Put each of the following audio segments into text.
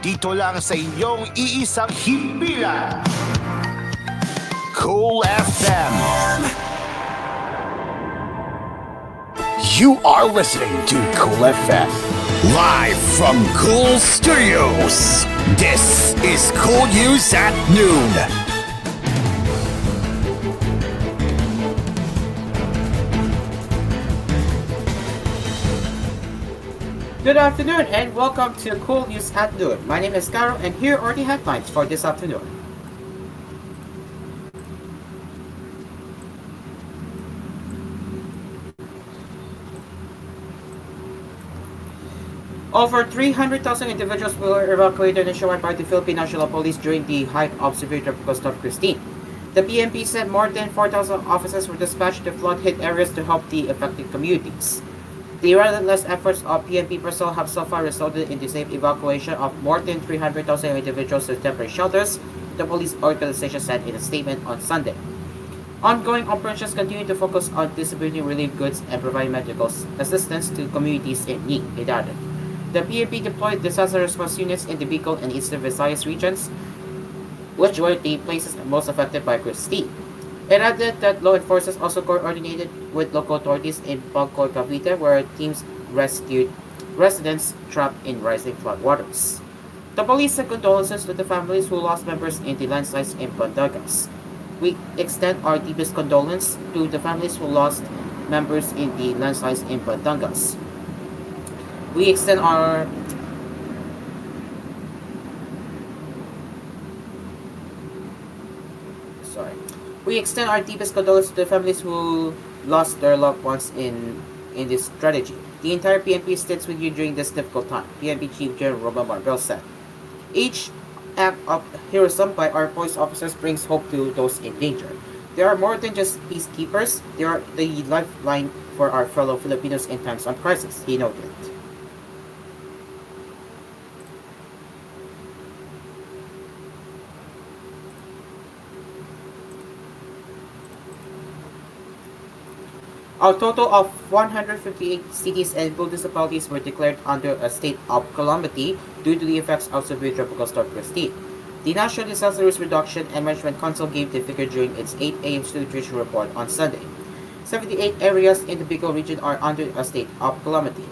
dito lang sa inyong iisang himpilan, Cool FM. You are listening to Cool FM, live from Cool Studios. This is Cool News at Noon. Good afternoon and welcome to Cool News at Noon. My name is Carol and here are the headlines for this afternoon. Over 300,000 individuals were evacuated nationwide by the Philippine National Police during the height of severe tropical storm Christine. The PNP said more than 4,000 officers were dispatched to flood-hit areas to help the affected communities. The relentless efforts of PNP personnel have so far resulted in the safe evacuation of more than 300,000 individuals to temporary shelters, the police organization said in a statement on Sunday. Ongoing operations continue to focus on distributing relief goods and providing medical assistance to communities in need, it added. The PNP deployed disaster response units in the Bicol and Eastern Visayas regions, which were the places most affected by Christine. It added that law enforcement also coordinated with local authorities in Bangkok, Cavite, where teams rescued residents trapped in rising floodwaters. The police sent condolences to the families who lost members in the landslides in Bandagas. We extend our deepest condolence to the families who lost members in the landslides in Bandagas. We extend our deepest condolences to the families who lost their loved ones in this tragedy. The entire PNP stands with you during this difficult time, PNP Chief General Roman Marvel said. Each act of heroism by our police officers brings hope to those in danger. They are more than just peacekeepers, they are the lifeline for our fellow Filipinos in times of crisis, he noted. A total of 158 cities and municipalities were declared under a state of calamity due to the effects of severe tropical storm Christine. The National Disaster Risk Reduction and Management Council gave the figure during its 8 a.m. situation report on Sunday. 78 areas in the Bicol region are under a state of calamity.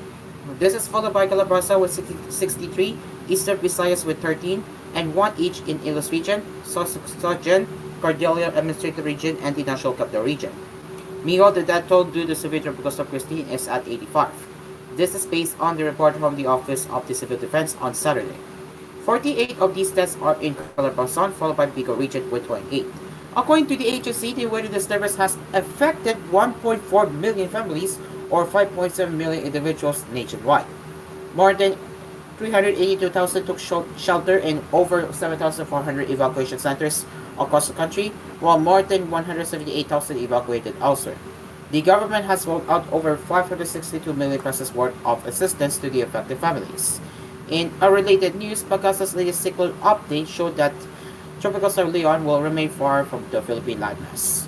This is followed by Calabaza with 63, Eastern Visayas with 13, and 1 each in Ilos region, Sorsogon, Cordillera Administrative region, and the National Capital region. Meanwhile, the death toll due to severe tropical storm Christine is at 85. This is based on the report from the Office of the Civil Defense on Saturday. 48 of these deaths are in Calabarzon, followed by Bicol region with 28. According to the agency, the weather disturbance has affected 1.4 million families or 5.7 million individuals nationwide. More than 382,000 took shelter in over 7,400 evacuation centers across the country, while more than 178,000 evacuated elsewhere. The government has rolled out over 562 million pesos worth of assistance to the affected families. In a related news, Pagasa's latest cyclone update showed that Tropical Storm Leon will remain far from the Philippine landmass.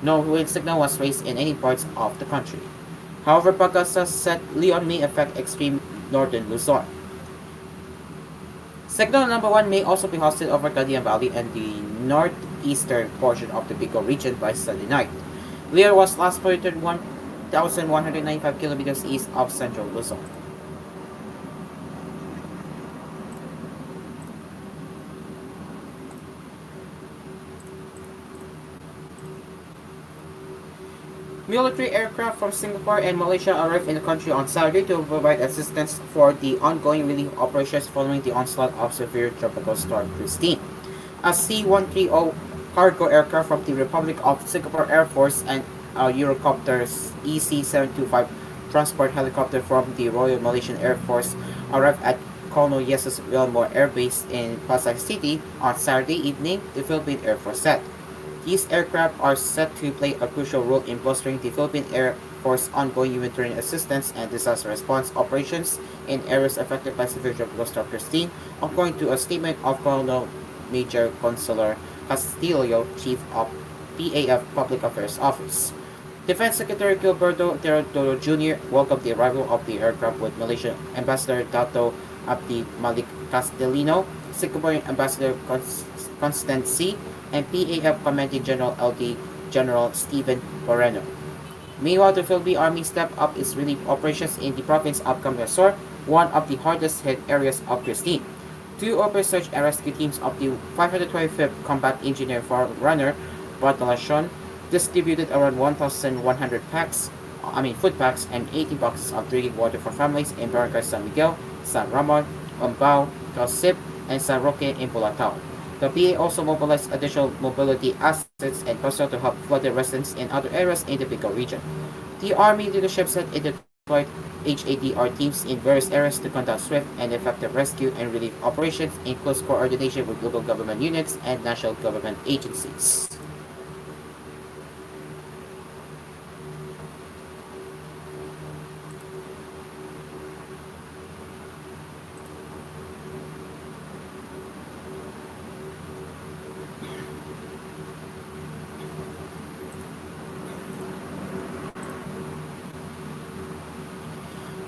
No wind signal was raised in any parts of the country. However, Pagasa said Leon may affect extreme northern Luzon. Signal number 1 may also be hosted over Cagayan Valley and the northeastern portion of the Bicol region by Sunday night. Leon was last monitored 1,195 kilometers east of central Luzon. Military aircraft from Singapore and Malaysia arrived in the country on Saturday to provide assistance for the ongoing relief operations following the onslaught of severe tropical storm Christine. A C-130 cargo aircraft from the Republic of Singapore Air Force and a Eurocopter EC-725 transport helicopter from the Royal Malaysian Air Force arrived at Colonel Jesus Wilmore Air Base in Pasay City on Saturday evening, the Philippine Air Force said. These aircraft are set to play a crucial role in bolstering the Philippine Air Force ongoing humanitarian assistance and disaster response operations in areas affected by severe tropical storm Christine, according to a statement of Colonel Major Consular Castillo, Chief of PAF Public Affairs Office. Defense Secretary Gilberto Teodoro Jr. welcomed the arrival of the aircraft with Malaysian Ambassador Dato Abdi Malik Castellino, Singaporean Ambassador Constance, and PAF Commanding General LD General Stephen Moreno. Meanwhile, the Philippine Army stepped up its relief operations in the province of Camarasaur, one of the hardest hit areas of Christine. Two open search and rescue teams of the 525th Combat Engineer Forerunner Battalion distributed around 1,100 food packs and 80 boxes of drinking water for families in Barangay San Miguel, San Ramon, Umbao, Calcip, and San Roque in Bulatao. The PA also mobilized additional mobility assets and personnel to help flooded residents in other areas in the Bicol region. The Army leadership said it deployed HADR teams in various areas to conduct swift and effective rescue and relief operations in close coordination with local government units and national government agencies.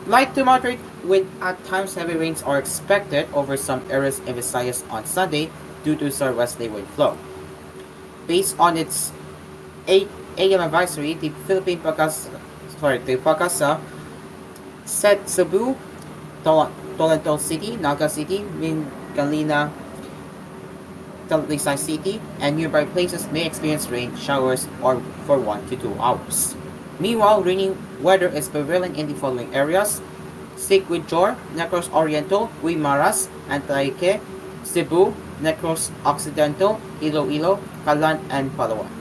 Light to moderate with at times heavy rains are expected over some areas in Visayas on Sunday due to southwesterly wind flow. Based on its 8 a.m. advisory, the Pagasa set Cebu, Tolentino City, Naga City, Mingalina, Talisay City, and nearby places may experience rain showers or for 1 to 2 hours. Meanwhile, rainy weather is prevailing in the following areas: Siquijor, Negros Oriental, Guimaras, Antayque, Cebu, Negros Occidental, Iloilo, Calan, and Palawan.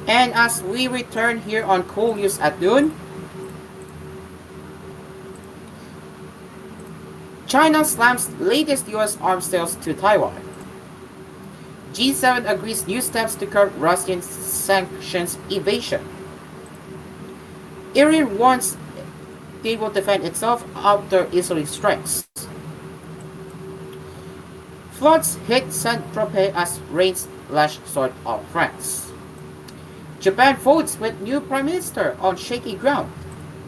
And as we return here on koolNews at noon, China slams latest U.S. arms sales to Taiwan. G7 agrees new steps to curb Russian sanctions evasion. Iran warns they will defend itself after Israeli strikes. Floods hit Saint-Tropez as rains lash sort of France. Japan votes with new prime minister on shaky ground.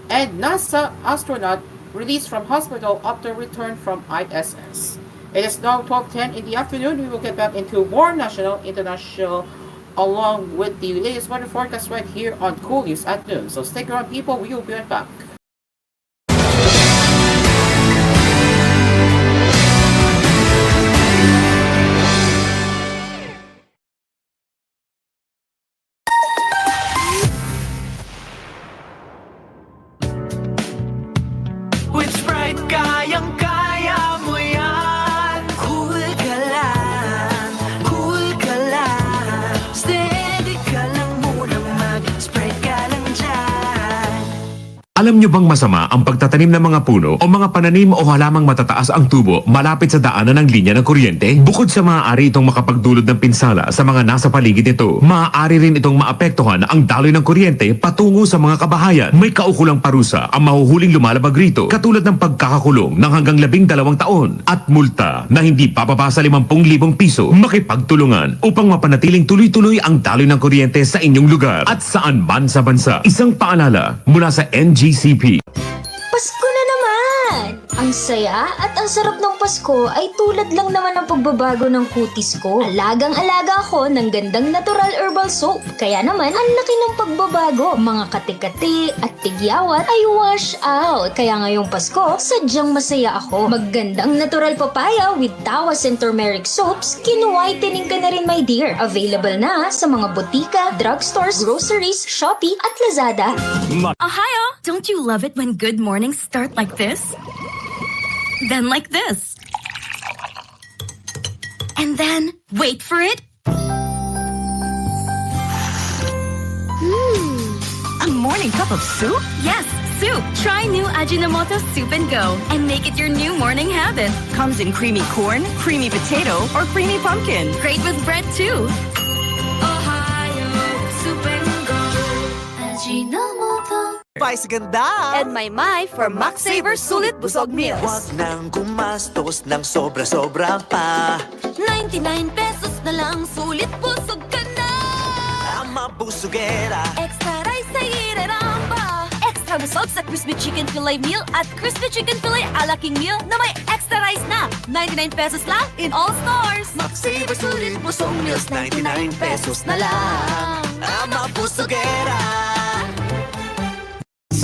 And NASA astronaut released from hospital after return from ISS. It is now 12:10 in the afternoon. We will get back into more national, international, along with the latest weather forecast right here on koolNews at noon. So stick around, people. We will be right back. With Sprite, kayang-kaya mo yan. Cool ka lang, steady ka lang muna mag-Sprite ka lang dyan. Alam nyo bang masama ang pagtatanim ng mga puno o mga pananim o halamang matataas ang tubo malapit sa daanan ng linya ng kuryente? Bukod sa maaari itong makapagdulot ng pinsala sa mga nasa paligid nito, maaari rin itong maapektuhan ang daloy ng kuryente patungo sa mga kabahayan. May kaukulang parusa ang mahuhuling lumalabag rito, katulad ng pagkakakulong ng hanggang 12 taon at multa na hindi bababa sa 50,000 piso. Makipagtulungan upang mapanatiling tuloy-tuloy ang daloy ng kuryente sa inyong lugar at saan man sa bansa. Isang paalala mula sa NGCP. Pasko na naman! Ang saya at ang sarap ng Pasko ay tulad lang naman ng pagbabago ng kutis ko. Alagang-alaga ako ng gandang natural herbal soap. Kaya naman, ang laki ng pagbabago. Mga kati-kati at tigyawat ay wash out. Kaya ngayong Pasko, sadyang masaya ako. Maggandang natural papaya with tawas and turmeric soaps, kinu-whitening ka na rin, my dear. Available na sa mga botika, drugstores, groceries, Shopee at Lazada. Ohio! Don't you love it when good mornings start like this? Then like this. And then, wait for it, morning cup of soup? Yes, soup. Try new Ajinomoto Soup and Go and make it your new morning habit. Comes in creamy corn, creamy potato, or creamy pumpkin. Great with bread too. Ohio, Soup and Go. Ajinomoto. Pay sa ganda! And my for Max Saver Sulit Busog Meals. Huwag nang gumastos ng sobra-sobra pa. 99 pesos na lang, sulit busog ka na. Ang mabusugera. Extra rice sa hiraramba. Extra busog sa crispy chicken fillet meal at crispy chicken fillet a la king meal na may extra rice na. 99 pesos lang in all stores. Max Saver Sulit Busog Meals, 99 pesos na lang. Ang mabusugera.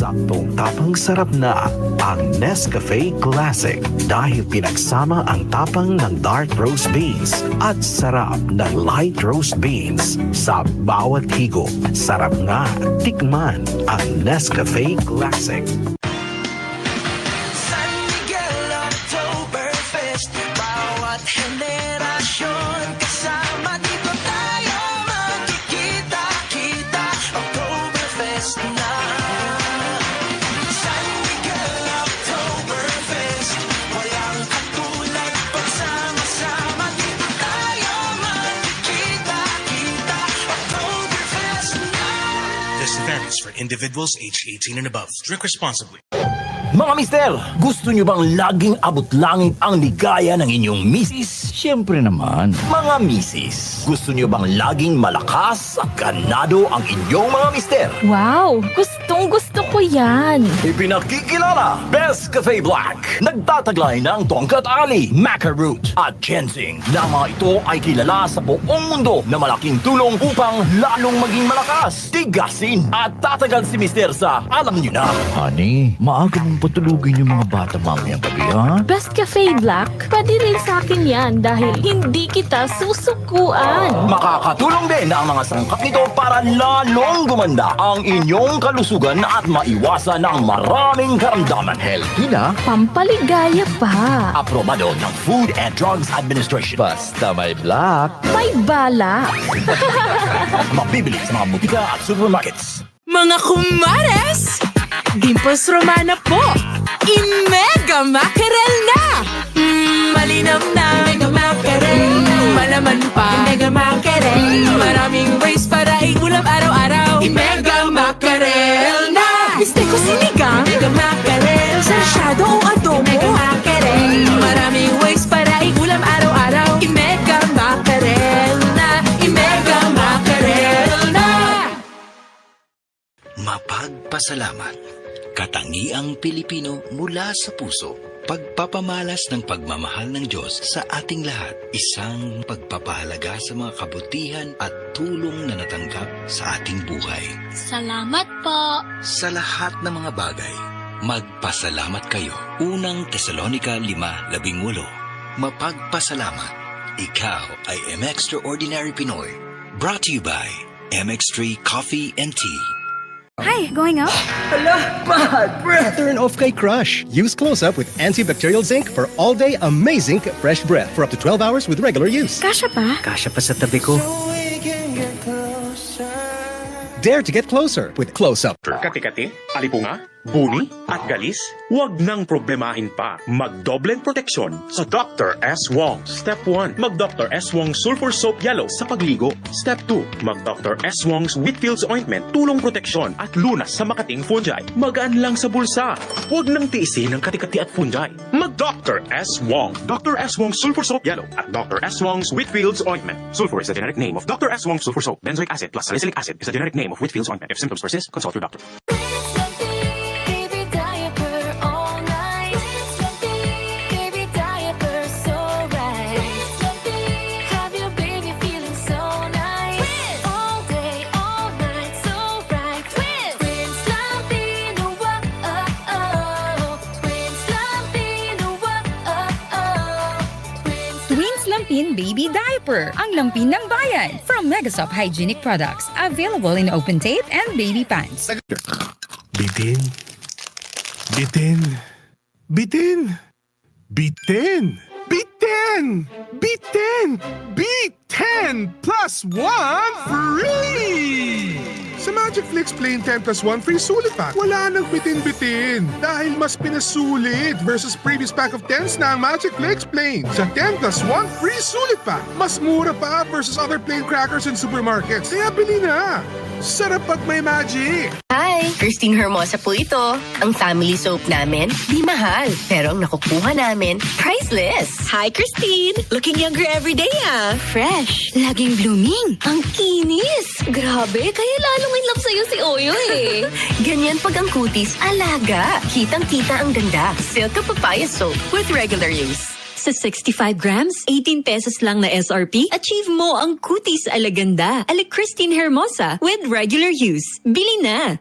Saktong tapang sarap na ang Nescafe Classic dahil pinagsama ang tapang ng dark roast beans at sarap ng light roast beans sa bawat higop. Sarap nga tikman ang Nescafe Classic. San Miguel Oktoberfest, bawat henerasyon kasama dito tayo magkikita-kita. Oktoberfest na. San Miguel Oktoberfest, walang katulad pagsama-sama dito tayo magkikita-kita. Oktoberfest na. This event is for individuals aged 18 and above. Drink responsibly. Mga mister, gusto nyo bang laging abot-langit ang ligaya ng inyong misis? Siyempre naman. Mga misis, gusto nyo bang laging malakas at ganado ang inyong mga mister? Wow, gustong-gusto ko yan. Ipinakikilala, Best Cafe Black. Nagtataglay ng tongkat ali, maca root at ginseng. Na mga ito ay kilala sa buong mundo na malaking tulong upang lalong maging malakas, tigasin at tatagal si mister sa alam nyo na. Honey, maaga mong patulugin yung mga bata mamayang gabi, ha? Best Cafe Black, pwede rin sa akin yan dahil hindi kita susukuan. Makakatulong din ang mga sangkap nito para lalong gumanda ang inyong kalusugan at maiwasan ang maraming karamdaman. Healthy na, Pampaligaya pa. aprobado ng Food and Drugs Administration. Basta may black. May bala. Mabibili sa mga butika at supermarkets. Mga kumares! Dimples Romana po! I-mega mackerel na! Malinaw na mega mackerel. Malaman pa mega mackerel. Maraming ways para igulam araw-araw. I-mega mackerel na! Gusto ko sinigang mega mackerel. Sarsyado o adobo mega mackerel. Maraming ways para igulam araw-araw. I-mega mackerel na! I-mega mackerel na! Mapagpasalamat. Katangiang Pilipino mula sa puso. Pagpapamalas ng pagmamahal ng Diyos sa ating lahat. Isang pagpapahalaga sa mga kabutihan at tulong na natanggap sa ating buhay. Salamat po. Sa lahat ng mga bagay, magpasalamat kayo. Unang Tesalonica 5:18. Mapagpasalamat. Ikaw ay M-Extraordinary Pinoy. Brought to you by MX3 Coffee and Tea. Hi, going out? Turn off kay Crush. Use Close-Up with antibacterial zinc for all-day amazing fresh breath for up to 12 hours with regular use. Kasha pa? Kasha pa sa tabi ko. Dare to get closer with Close-Up. Kati-kati, alipunga, buni, at galis? Huwag nang problemahin pa. Magdobleng proteksyon sa Dr. S. Wong. Step 1. Mag Dr. S. Wong Sulfur Soap Yellow sa pagligo. Step 2. Mag Dr. S. Wong's Whitfield's Ointment. Tulong proteksyon at lunas sa makating fungi. Magaan lang sa bulsa. Huwag nang tiisin ng kati-kati at fungi. Mag Dr. S. Wong. Dr. S. Wong Sulfur Soap Yellow at Dr. S. Wong's Whitfield's Ointment. Sulfur is the generic name of Dr. S. Wong Sulfur Soap. Benzoic acid plus salicylic acid is the generic name of Whitfield's Ointment. If symptoms persist, consult your doctor. Baby diaper all night. Baby diaper so right. Have your baby feeling so nice. All day, all night, so right. Twins Lampino, oh. Twins Lampino, oh. Twins Lampin Baby Diaper. Ang lampin ng bayan. From Megasop Hygienic Products. Available in open tape and baby pants. Bitin. Bitin. Bitin. Bitin. Bitin. Bitin. Beat 10 plus 1 free! Sa Magic Magic Flix Plain 10 plus 1 free sulit pack. Wala nang bitin-bitin dahil mas pinasulit versus previous pack of 10s na ang Magic Flix Plain. Sa 10 plus 1 free sulit pack, mas mura pa versus other plain crackers in supermarkets. Kaya bili na! Sarap pag may magic! Hi! Christine Hermosa po ito. Ang family soap namin, di mahal. Pero ang nakukuha namin, priceless. Hi, Christine! Looking younger every day, ah. Fresh. Laging blooming. Ang kinis. Grabe, kaya lalong in love sa'yo si Oyo eh. Ganyan pag ang kutis, alaga. Kitang-kita ang ganda. Silk Papaya Soap with regular use. Sa 65 grams, 18 pesos lang na SRP, achieve mo ang kutis alaganda. Ala Christine Hermosa with regular use. Bili na!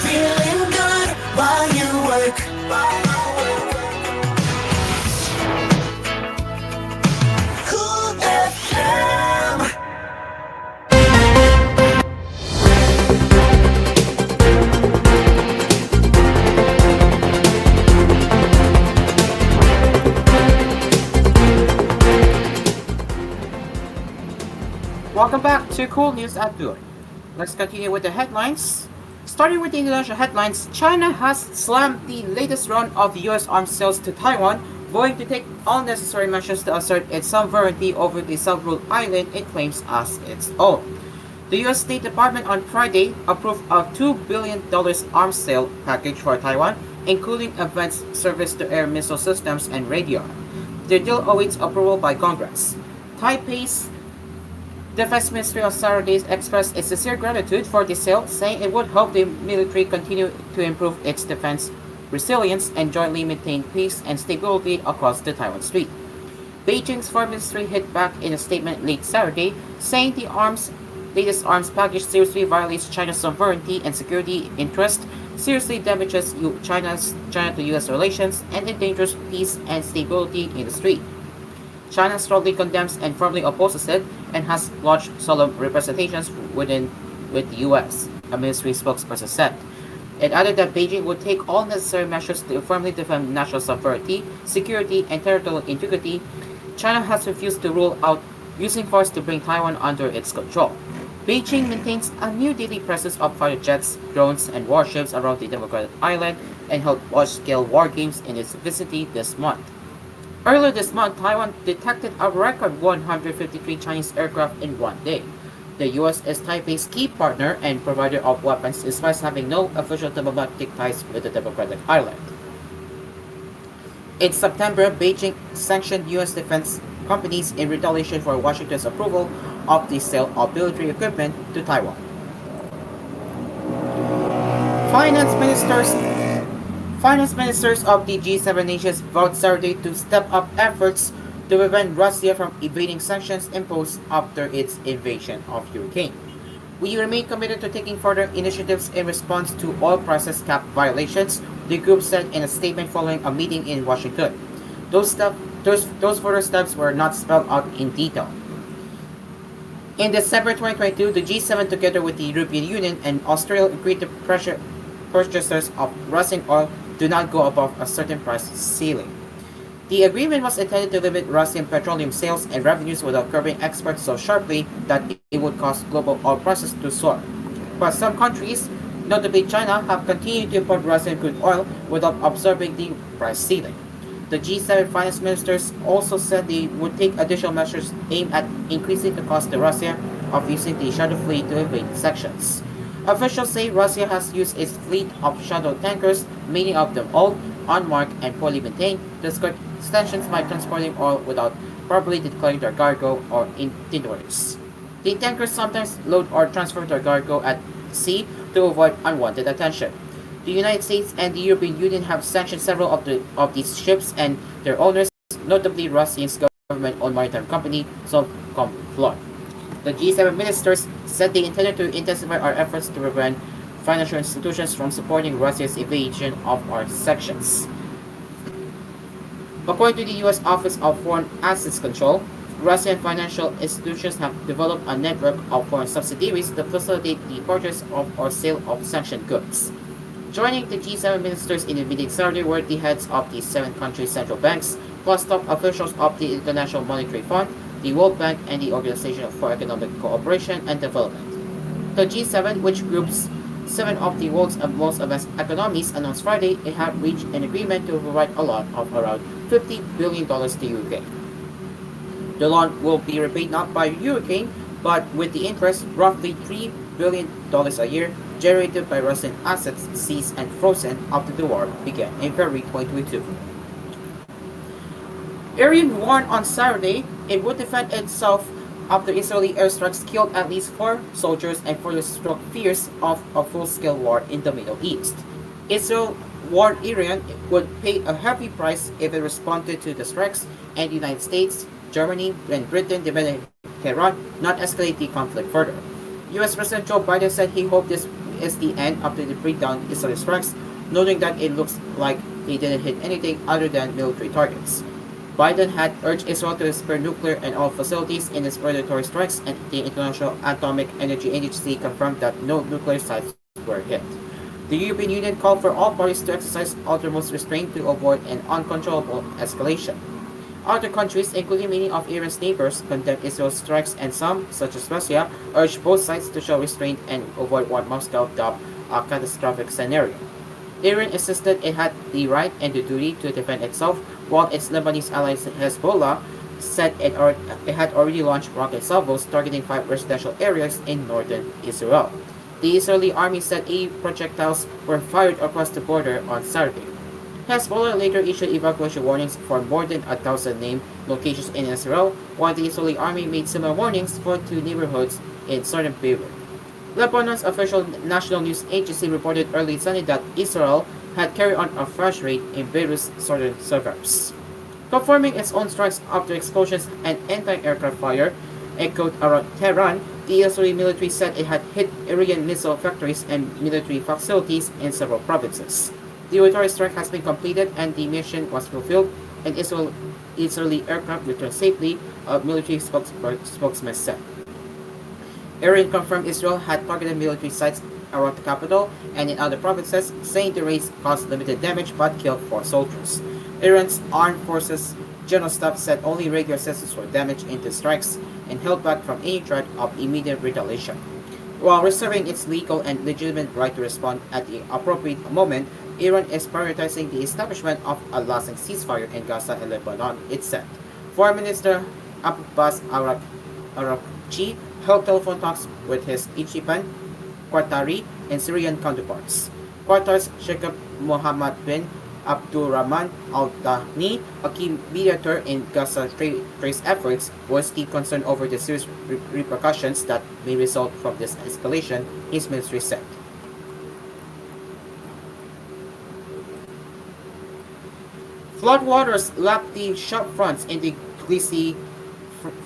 Feeling good while you work. Cool FM. Welcome back to Cool News at Noon. Let's continue with the headlines. Starting with the international headlines, China has slammed the latest round of US arms sales to Taiwan, going to take all necessary measures to assert its sovereignty over the self-ruled island it claims as its own. The US State Department on Friday approved a $2 billion arms sale package for Taiwan, including advanced surface-to-air missile systems and radar. The deal awaits approval by Congress. Taipei's Defense Ministry on Saturday expressed its sincere gratitude for the sale, saying it would help the military continue to improve its defense resilience and jointly maintain peace and stability across the Taiwan Strait. Beijing's foreign ministry hit back in a statement late Saturday, saying the latest arms package seriously violates China's sovereignty and security interest, seriously damages China to US relations, and endangers peace and stability in the Strait. China strongly condemns and firmly opposes it and has lodged solemn representations with the US, a ministry spokesperson said. It added that Beijing would take all necessary measures to firmly defend national sovereignty, security, and territorial integrity. China has refused to rule out using force to bring Taiwan under its control. Beijing maintains a new daily presence of fighter jets, drones, and warships around the democratic island and held large-scale war games in its vicinity this month. Earlier this month, Taiwan detected a record 153 Chinese aircraft in one day. The US is Taipei's key partner and provider of weapons despite having no official diplomatic ties with the democratic island. In September, Beijing sanctioned US defense companies in retaliation for Washington's approval of the sale of military equipment to Taiwan. Finance ministers of the G7 nations vowed Saturday to step up efforts to prevent Russia from evading sanctions imposed after its invasion of Ukraine. We remain committed to taking further initiatives in response to oil prices cap violations, the group said in a statement following a meeting in Washington. Those further steps were not spelled out in detail. In December 2022, the G7 together with the European Union and Australia agreed to pressure purchasers of Russian oil do not go above a certain price ceiling. The agreement was intended to limit Russian petroleum sales and revenues without curbing exports so sharply that it would cause global oil prices to soar. But some countries, notably China, have continued to import Russian crude oil without observing the price ceiling. The G7 finance ministers also said they would take additional measures aimed at increasing the cost to Russia of using the shadow fleet to evade sanctions. Officials say Russia has used its fleet of shadow tankers, many of them old, unmarked, and poorly maintained, to skirt sanctions by transporting oil without properly declaring their cargo or itineraries. The tankers sometimes load or transfer their cargo at sea to avoid unwanted attention. The United States and the European Union have sanctioned several of these ships and their owners, notably Russia's government-owned maritime company, Sovcomflot. The G7 ministers said they intended to intensify our efforts to prevent financial institutions from supporting Russia's evasion of our sanctions. According to the U.S. Office of Foreign Assets Control, Russian financial institutions have developed a network of foreign subsidiaries to facilitate the purchase of or sale of sanctioned goods. Joining the G7 ministers in the meeting Saturday were the heads of the 7 countries' central banks, plus top officials of the International Monetary Fund, the World Bank, and the Organization for Economic Cooperation and Development. The G7, which groups 7 of the world's most advanced economies, announced Friday it had reached an agreement to provide a loan of around $50 billion to Ukraine. The loan will be repaid not by Ukraine, but with the interest, roughly $3 billion a year, generated by Russian assets seized and frozen after the war began in February 2022. Iran warned on Saturday it would defend itself after Israeli airstrikes killed at least 4 soldiers and further struck fears of a full-scale war in the Middle East. Israel warned Iran would pay a heavy price if it responded to the strikes, and the United States, Germany, and Britain demanded Tehran not escalate the conflict further. U.S. President Joe Biden said he hoped this is the end after the breakdown Israeli strikes, noting that it looks like they didn't hit anything other than military targets. Biden had urged Israel to spare nuclear and oil facilities in its predatory strikes, and the International Atomic Energy Agency confirmed that no nuclear sites were hit. The European Union called for all parties to exercise utmost restraint to avoid an uncontrollable escalation. Other countries, including many of Iran's neighbors, condemned Israel's strikes, and some, such as Russia, urged both sides to show restraint and avoid what Moscow dubbed a catastrophic scenario. Iran insisted it had the right and the duty to defend itself, while its Lebanese ally Hezbollah said it had already launched rocket salvos targeting 5 residential areas in northern Israel. The Israeli army said 8 projectiles were fired across the border on Saturday. Hezbollah later issued evacuation warnings for more than 1,000 named locations in Israel, while the Israeli army made similar warnings for 2 neighborhoods in southern Beirut. Lebanon's official national news agency reported early Sunday that Israel had carried on a fresh raid in Beirut's southern suburbs. Confirming its own strikes after explosions and anti-aircraft fire echoed around Tehran, the Israeli military said it had hit Iranian missile factories and military facilities in several provinces. The military strike has been completed and the mission was fulfilled, and Israeli aircraft returned safely, a military spokesman said. Iran confirmed Israel had targeted military sites around the capital and in other provinces, saying the raids caused limited damage but killed 4 soldiers. Iran's armed forces general staff said only radio systems were damaged in the strikes and held back from any threat of immediate retaliation. While reserving its legal and legitimate right to respond at the appropriate moment, Iran is prioritizing the establishment of a lasting ceasefire in Gaza and Lebanon, it said. Foreign Minister Abbas Araghchi held telephone talks with his Egyptian, Qatari, and Syrian counterparts. Qatar's Sheikh Mohammed bin Abdulrahman Al Thani, a key mediator in Gaza trace efforts, voiced deep concern over the serious repercussions that may result from this escalation, his ministry said. Floodwaters lapped the shopfronts in the glissy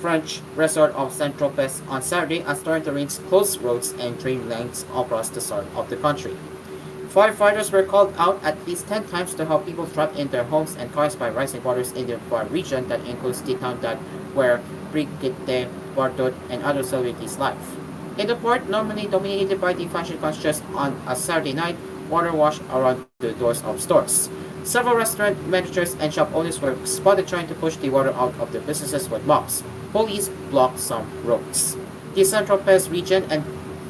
French resort of Saint-Tropez on Saturday as torrential rains closed roads and train lines across the south of the country. Firefighters were called out at least 10 times to help people trapped in their homes and caused by rising waters in the far region that includes the town that where Brigitte Bardot and other celebrities live. In the port, normally dominated by the fashion conscious, on a Saturday night, water washed around the doors of stores. Several restaurant managers and shop owners were spotted trying to push the water out of their businesses with mops. Police blocked some roads. The Saint-Tropez region and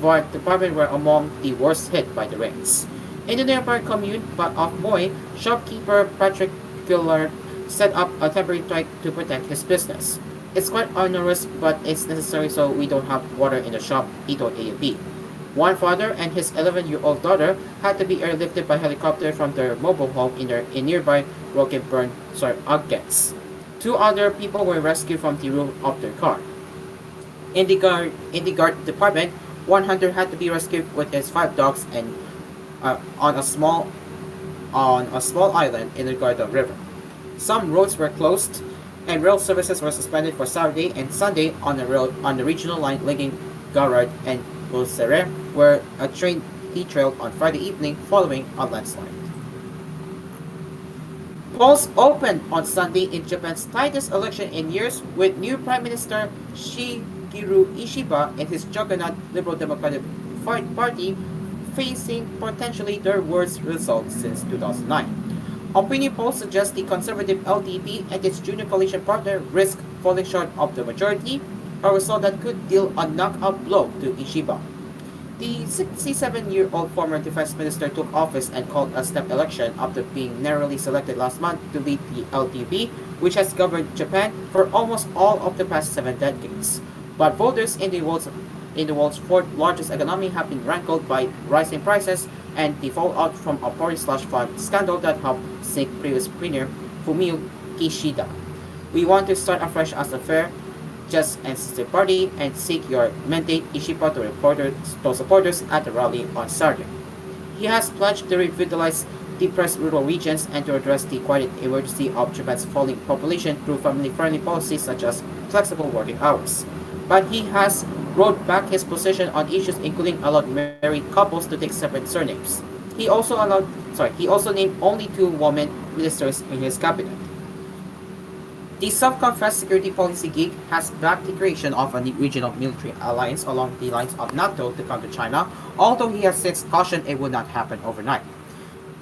Var department were among the worst hit by the rains. In the nearby commune of Moy, shopkeeper Patrick Gillard set up a temporary dike to protect his business. It's quite onerous, but it's necessary so we don't have water in the shop, he told AFP. One father and his 11-year-old daughter had to be airlifted by helicopter from their mobile home in nearby Roquebrune Agats. 2 other people were rescued from the roof of their car. In the guard department, one hunter had to be rescued with his 5 dogs and on a small island in the Garda River. Some roads were closed, and rail services were suspended for Saturday and Sunday on the regional line linking Garad and Bulsere, where a train derailed on Friday evening following a landslide. Polls opened on Sunday in Japan's tightest election in years, with new Prime Minister Shigeru Ishiba and his juggernaut Liberal Democratic Party facing potentially their worst results since 2009. Opinion polls suggest the conservative LDP and its junior coalition partner risk falling short of the majority, a result that could deal a knockout blow to Ishiba. The 67-year-old former defense minister took office and called a step election after being narrowly selected last month to lead the LDP, which has governed Japan for almost all of the past 7 decades. But voters in the world's fourth largest economy have been rankled by rising prices and the fallout from a Tory slush fund scandal that helped sink previous premier Fumio Kishida. We want to start afresh as a fair, just and sincere party and seek your mandate, Ishiba told supporters at the rally on Saturday. He has pledged to revitalize depressed rural regions and to address the quiet emergency of Japan's falling population through family-friendly policies such as flexible working hours. But he has rolled back his position on issues including allowed married couples to take separate surnames. He also named only 2 women ministers in his cabinet. The self-confessed security policy geek has backed the creation of a regional military alliance along the lines of NATO to counter China, although he has since cautioned it would not happen overnight.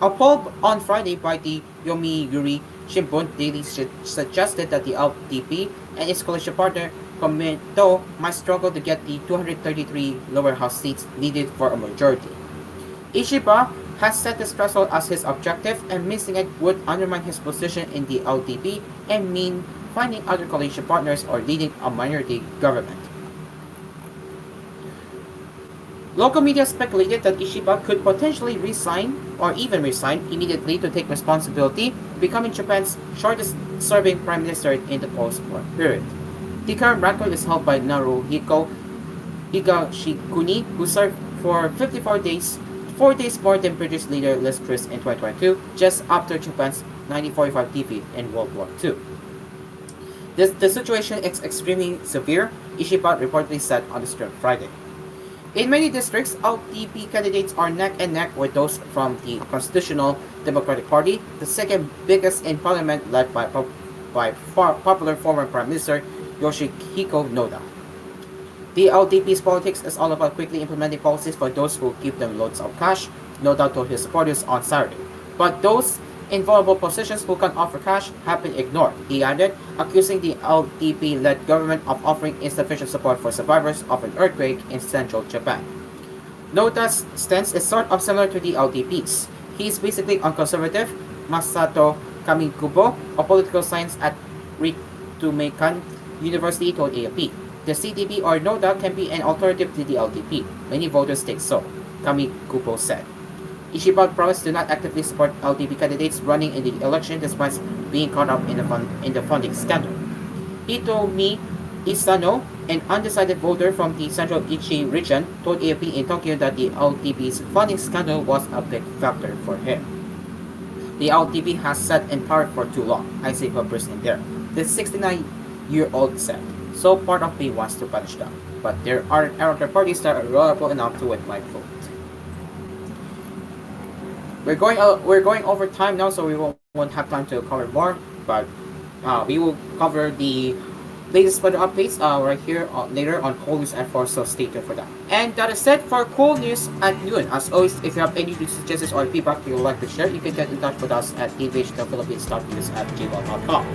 A poll on Friday by the Yomiuri Shimbun Daily suggested that the LDP and its coalition partner Komeito might struggle to get the 233 lower house seats needed for a majority. Ishiba has set this threshold as his objective, and missing it would undermine his position in the LDP and mean finding other coalition partners or leading a minority government. Local media speculated that Ishiba could potentially resign or even resign immediately to take responsibility, becoming Japan's shortest-serving prime minister in the post-war period. The current record is held by Naruhiko Higashikuni, who served for 54 days, 4 days more than British leader Liz Truss in 2022, just after Japan's 1945 defeat in World War II. The situation is extremely severe, Ishiba reportedly said on the stream Friday. In many districts, LDP candidates are neck and neck with those from the Constitutional Democratic Party, the second biggest in parliament, led by popular former Prime Minister Yoshihiko Noda. The LDP's politics is all about quickly implementing policies for those who give them loads of cash, Noda told his supporters on Saturday. But those in vulnerable positions who can offer cash have been ignored, he added, accusing the LDP-led government of offering insufficient support for survivors of an earthquake in central Japan. Noda's stance is sort of similar to the LDP's. He is basically unconservative, Masato Kamikubo, a political science at Ritsumeikan University, told AFP. The CDP or Noda can be an alternative to the LDP. Many voters think so, Kamikubo said. Ishiba promised to not actively support LDP candidates running in the election despite being caught up in the funding scandal. Hitomi Isano, an undecided voter from the central Ichi region, told AFP in Tokyo that the LDP's funding scandal was a big factor for him. The LDP has sat in power for too long, I say hopers in there, the 69-year-old said. So part of me wants to punish them, but there are other parties that are reliable enough to win my vote. We're going over time now, so we won't have time to cover more, but we will cover the latest weather updates right here later on koolNews at 4, so stay tuned for that. And that is it for koolNews at noon. As always, if you have any suggestions or feedback you would like to share, you can get in touch with us at tvh.philippines.news@gmail.com.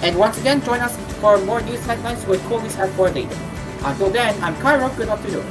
And once again, join us for more news headlines with koolNews at 4 later. Until then, I'm Cairo. Good afternoon.